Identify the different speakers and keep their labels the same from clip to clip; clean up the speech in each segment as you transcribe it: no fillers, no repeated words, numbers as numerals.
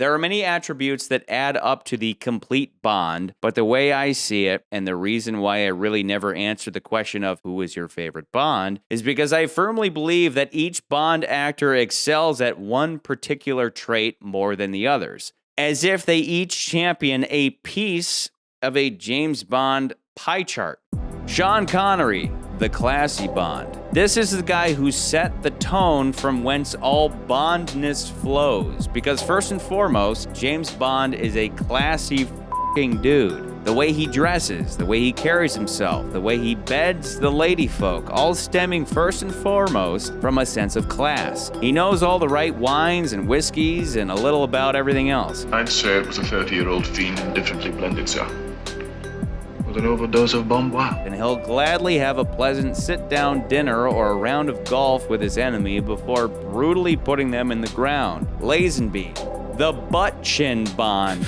Speaker 1: There are many attributes that add up to the complete Bond, but the way I see it, and the reason why I really never answer the question of who is your favorite Bond, is because I firmly believe that each Bond actor excels at one particular trait more than the others, as if they each champion a piece of a James Bond pie chart. Sean Connery, the classy Bond. This is the guy who set the tone from whence all Bondness flows, because first and foremost, James Bond is a classy f***ing dude. The way he dresses, the way he carries himself, the way he beds the lady folk, all stemming first and foremost from a sense of class. He knows all the right wines and whiskeys and a little about everything else.
Speaker 2: I'd say it was a 30-year-old fiend indifferently blended, sir, with an overdose of Bombois.
Speaker 1: And he'll gladly have a pleasant sit-down dinner or a round of golf with his enemy before brutally putting them in the ground. Lazenby, the butt-chin Bond.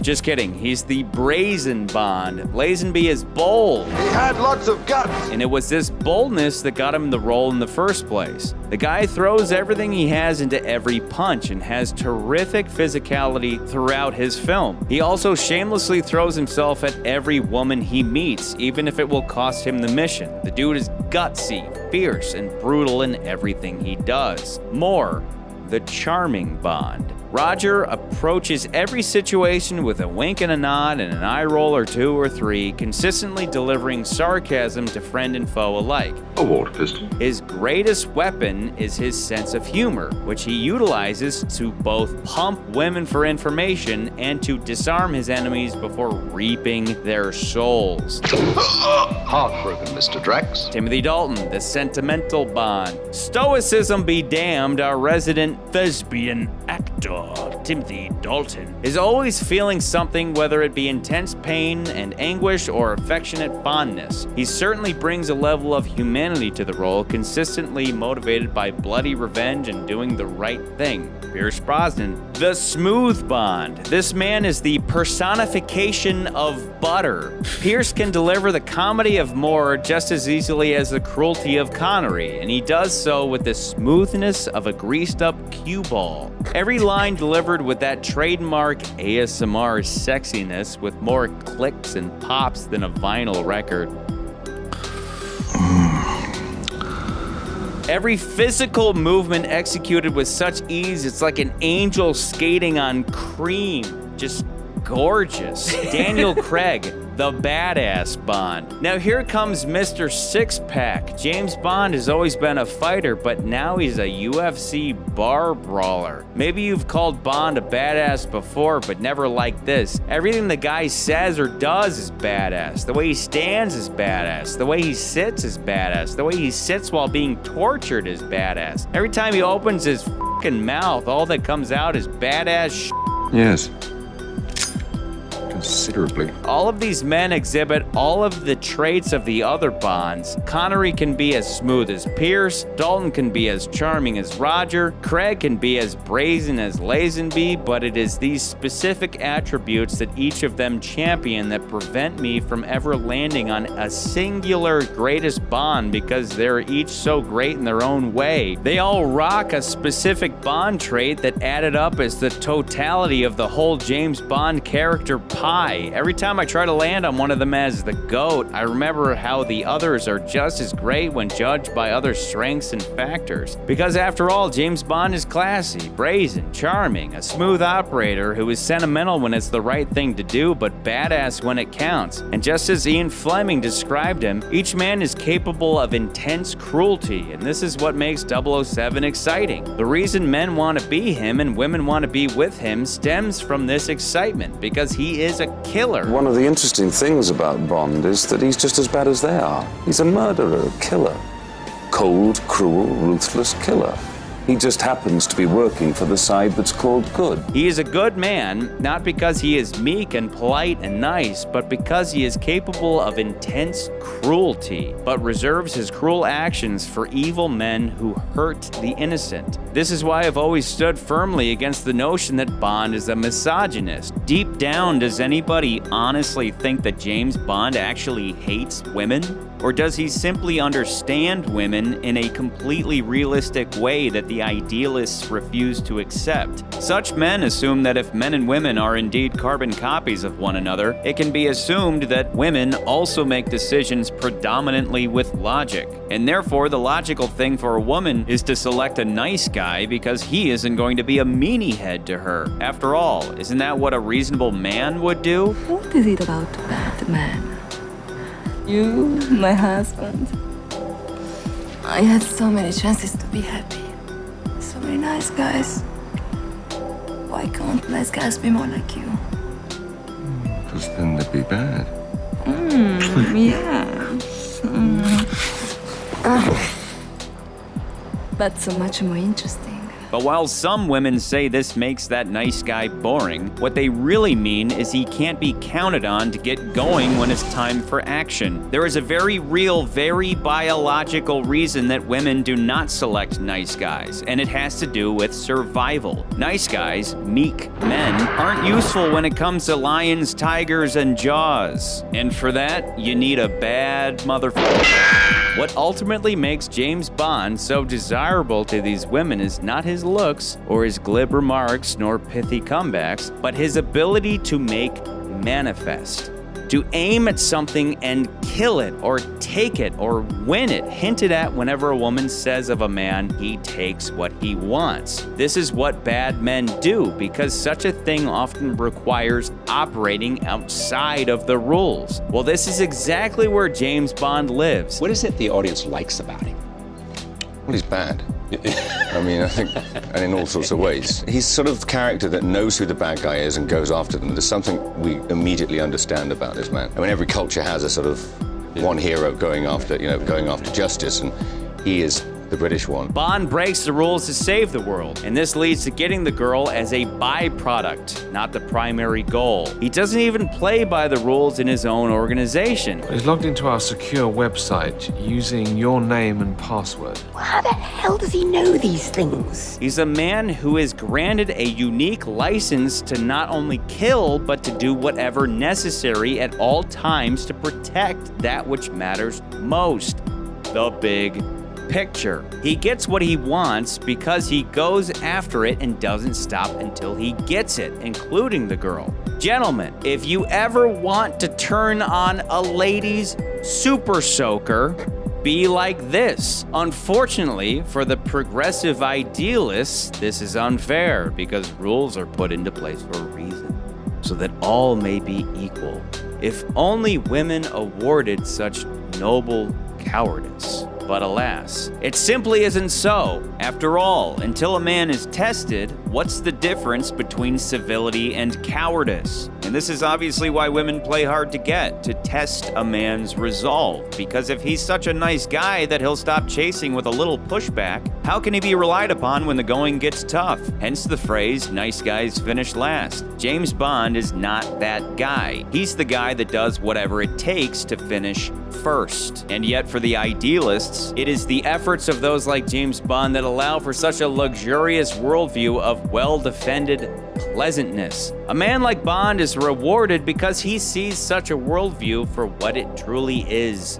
Speaker 1: Just kidding, he's the Brazen Bond. Lazenby is bold.
Speaker 3: He had lots of guts.
Speaker 1: And it was this boldness that got him the role in the first place. The guy throws everything he has into every punch and has terrific physicality throughout his film. He also shamelessly throws himself at every woman he meets, even if it will cost him the mission. The dude is gutsy, fierce, and brutal in everything he does. More, the charming Bond. Roger approaches every situation with a wink and a nod and an eye roll or two or three, consistently delivering sarcasm to friend and foe alike.
Speaker 2: A water pistol.
Speaker 1: His greatest weapon is his sense of humor, which he utilizes to both pump women for information and to disarm his enemies before reaping their souls.
Speaker 3: Heartbroken, Mr. Drax.
Speaker 1: Timothy Dalton, the sentimental Bond. Stoicism be damned, our resident thespian actor, Timothy Dalton, is always feeling something, whether it be intense pain and anguish or affectionate fondness. He certainly brings a level of humanity to the role, consistently motivated by bloody revenge and doing the right thing. Pierce Brosnan, the smooth Bond. This man is the personification of butter. Pierce can deliver the comedy of Moore just as easily as the cruelty of Connery, and he does so with the smoothness of a greased-up cue ball. Every line delivered with that trademark ASMR sexiness with more clicks and pops than a vinyl record. Every physical movement executed with such ease, it's like an angel skating on cream. Just gorgeous. Daniel Craig, the badass Bond. Now here comes Mr. Six-Pack. James Bond has always been a fighter, but now he's a UFC bar brawler. Maybe you've called Bond a badass before, but never like this. Everything the guy says or does is badass. The way he stands is badass. The way he sits is badass. The way he sits while being tortured is badass. Every time he opens his fucking mouth, all that comes out is badass shit.
Speaker 2: Yes. Considerably.
Speaker 1: All of these men exhibit all of the traits of the other Bonds. Connery can be as smooth as Pierce, Dalton can be as charming as Roger, Craig can be as brazen as Lazenby, but it is these specific attributes that each of them champion that prevent me from ever landing on a singular greatest Bond, because they're each so great in their own way. They all rock a specific Bond trait that added up as the totality of the whole James Bond character pie. Every time I try to land on one of them as the GOAT, I remember how the others are just as great when judged by other strengths and factors. Because after all, James Bond is classy, brazen, charming, a smooth operator who is sentimental when it's the right thing to do, but badass when it counts. And just as Ian Fleming described him, each man is capable of intense cruelty, and this is what makes 007 exciting. The reason men want to be him and women want to be with him stems from this excitement, because he is a killer.
Speaker 4: One of the interesting things about Bond is that he's just as bad as they are. He's a murderer, a killer. Cold, cruel, ruthless killer. He just happens to be working for the side that's called good.
Speaker 1: He is a good man, not because he is meek and polite and nice, but because he is capable of intense cruelty, but reserves his cruel actions for evil men who hurt the innocent. This is why I've always stood firmly against the notion that Bond is a misogynist. Deep down, does anybody honestly think that James Bond actually hates women? Or does he simply understand women in a completely realistic way that the idealists refuse to accept? Such men assume that if men and women are indeed carbon copies of one another, it can be assumed that women also make decisions predominantly with logic. And therefore, the logical thing for a woman is to select a nice guy because he isn't going to be a meanie head to her. After all, isn't that what a reasonable man would do?
Speaker 5: What is it about bad man? You, my husband. I had so many chances to be happy. So many nice guys. Why can't nice guys be more like you?
Speaker 6: Because then they'd be bad.
Speaker 5: Yes. But so much more interesting.
Speaker 1: But while some women say this makes that nice guy boring, what they really mean is he can't be counted on to get going when it's time for action. There is a very real, very biological reason that women do not select nice guys, and it has to do with survival. Nice guys, meek men, aren't useful when it comes to lions, tigers, and jaws. And for that, you need a bad motherfucker. What ultimately makes James Bond so desirable to these women is not his looks or his glib remarks nor pithy comebacks, but his ability to make manifest. To aim at something and kill it or take it or win it, hinted at whenever a woman says of a man, he takes what he wants. This is what bad men do because such a thing often requires operating outside of the rules. Well, this is exactly where James Bond lives.
Speaker 7: What is it the audience likes about him?
Speaker 6: Well, he's bad. I mean, I think, and in all sorts of ways. He's sort of the character that knows who the bad guy is and goes after them. There's something we immediately understand about this man. I mean, every culture has a sort of one hero going after justice, and he is the British one.
Speaker 1: Bond breaks the rules to save the world, and this leads to getting the girl as a byproduct, not the primary goal. He doesn't even play by the rules in his own organization.
Speaker 8: He's logged into our secure website using your name and password.
Speaker 9: How the hell does he know these things?
Speaker 1: He's a man who is granted a unique license to not only kill, but to do whatever necessary at all times to protect that which matters most, the big picture. He gets what he wants because he goes after it and doesn't stop until he gets it, including the girl. Gentlemen, if you ever want to turn on a lady's super soaker, be like this. Unfortunately, for the progressive idealists, this is unfair because rules are put into place for a reason, so that all may be equal. If only women awarded such noble cowardice. But alas, it simply isn't so. After all, until a man is tested, what's the difference between civility and cowardice? And this is obviously why women play hard to get, to test a man's resolve. Because if he's such a nice guy that he'll stop chasing with a little pushback, how can he be relied upon when the going gets tough? Hence the phrase, nice guys finish last. James Bond is not that guy. He's the guy that does whatever it takes to finish first. And yet for the idealists, it is the efforts of those like James Bond that allow for such a luxurious worldview of well-defended pleasantness. A man like Bond is rewarded because he sees such a worldview for what it truly is: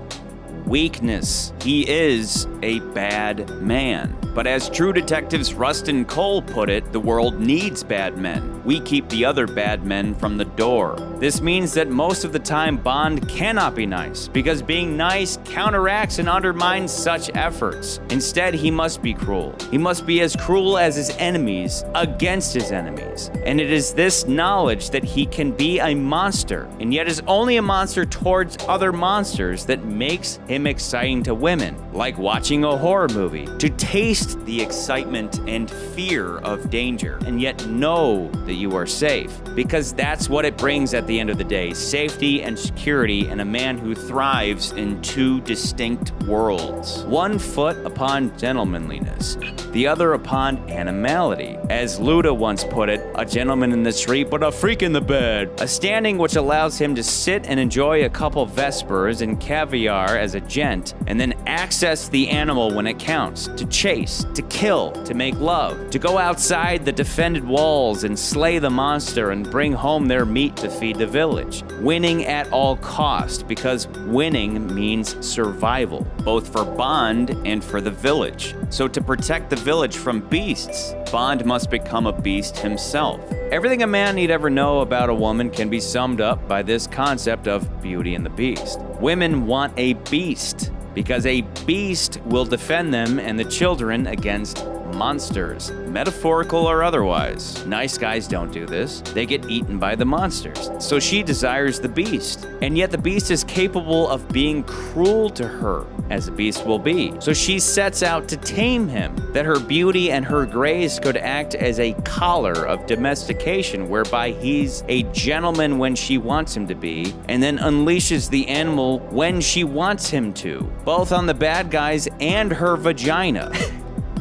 Speaker 1: weakness. He is a bad man. But as True Detectives Rustin Cole put it, the world needs bad men. We keep the other bad men from the door. This means that most of the time Bond cannot be nice, because being nice counteracts and undermines such efforts. Instead, he must be cruel. He must be as cruel as his enemies against his enemies. And it is this knowledge that he can be a monster, and yet is only a monster towards other monsters, that makes him exciting to women, like watching a horror movie, to taste the excitement and fear of danger, and yet know that you are safe, because that's what it brings at the end of the day: safety and security, and a man who thrives in two distinct worlds. One foot upon gentlemanliness, the other upon animality. As Luda once put it, a gentleman in the street, but a freak in the bed. A standing which allows him to sit and enjoy a couple Vespers and caviar as a gent, and then access the animal when it counts, to chase, beast, to kill, to make love, to go outside the defended walls and slay the monster and bring home their meat to feed the village. Winning at all cost, because winning means survival, both for Bond and for the village. So to protect the village from beasts, Bond must become a beast himself. Everything a man need ever know about a woman can be summed up by this concept of Beauty and the Beast. Women want a beast, because a beast will defend them and the children against monsters, metaphorical or otherwise. Nice guys don't do this. They get eaten by the monsters. So she desires the beast, and yet the beast is capable of being cruel to her, as a beast will be. So she sets out to tame him, that her beauty and her grace could act as a collar of domestication, whereby he's a gentleman when she wants him to be, and then unleashes the animal when she wants him to, both on the bad guys and her vagina.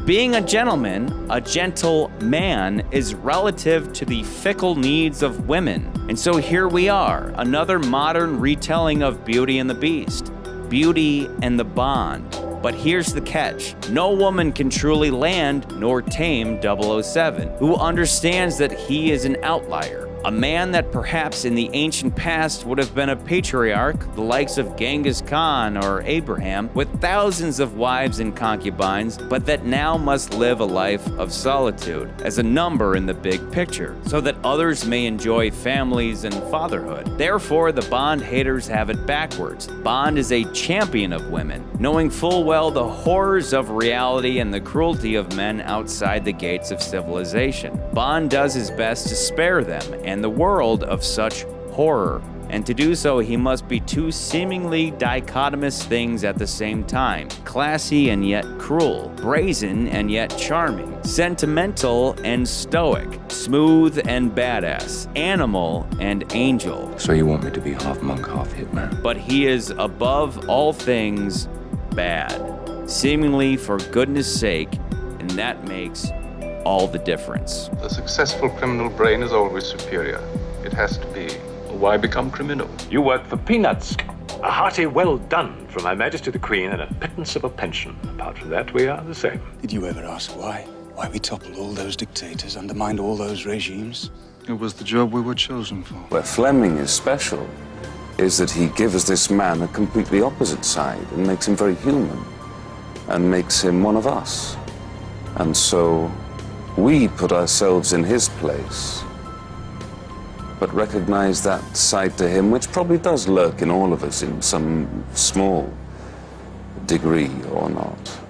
Speaker 1: Being a gentleman, a gentle man, is relative to the fickle needs of women. And so here we are, another modern retelling of Beauty and the Beast, Beauty and the Bond. But here's the catch. No woman can truly land nor tame 007, who understands that he is an outlier. A man that perhaps in the ancient past would have been a patriarch, the likes of Genghis Khan or Abraham, with thousands of wives and concubines, but that now must live a life of solitude as a number in the big picture, so that others may enjoy families and fatherhood. Therefore, the Bond haters have it backwards. Bond is a champion of women, knowing full well the horrors of reality and the cruelty of men outside the gates of civilization. Bond does his best to spare them and the world of such horror. And to do so, he must be two seemingly dichotomous things at the same time. Classy and yet cruel. Brazen and yet charming. Sentimental and stoic. Smooth and badass. Animal and angel.
Speaker 10: So you want me to be half monk, half hitman?
Speaker 1: But he is above all things bad. Seemingly for goodness sake, and that makes all the difference.
Speaker 11: The successful criminal brain is always superior. It has to be. Why become criminal?
Speaker 12: You work for peanuts. A hearty well done from Her Majesty the Queen and a pittance of a pension. Apart from that, we are the same.
Speaker 13: Did you ever ask why? Why we toppled all those dictators, undermined all those regimes?
Speaker 2: It was the job we were chosen for.
Speaker 4: Where Fleming is special is that he gives this man a completely opposite side and makes him very human and makes him one of us. And so we put ourselves in his place, but recognize that side to him, which probably does lurk in all of us in some small degree or not.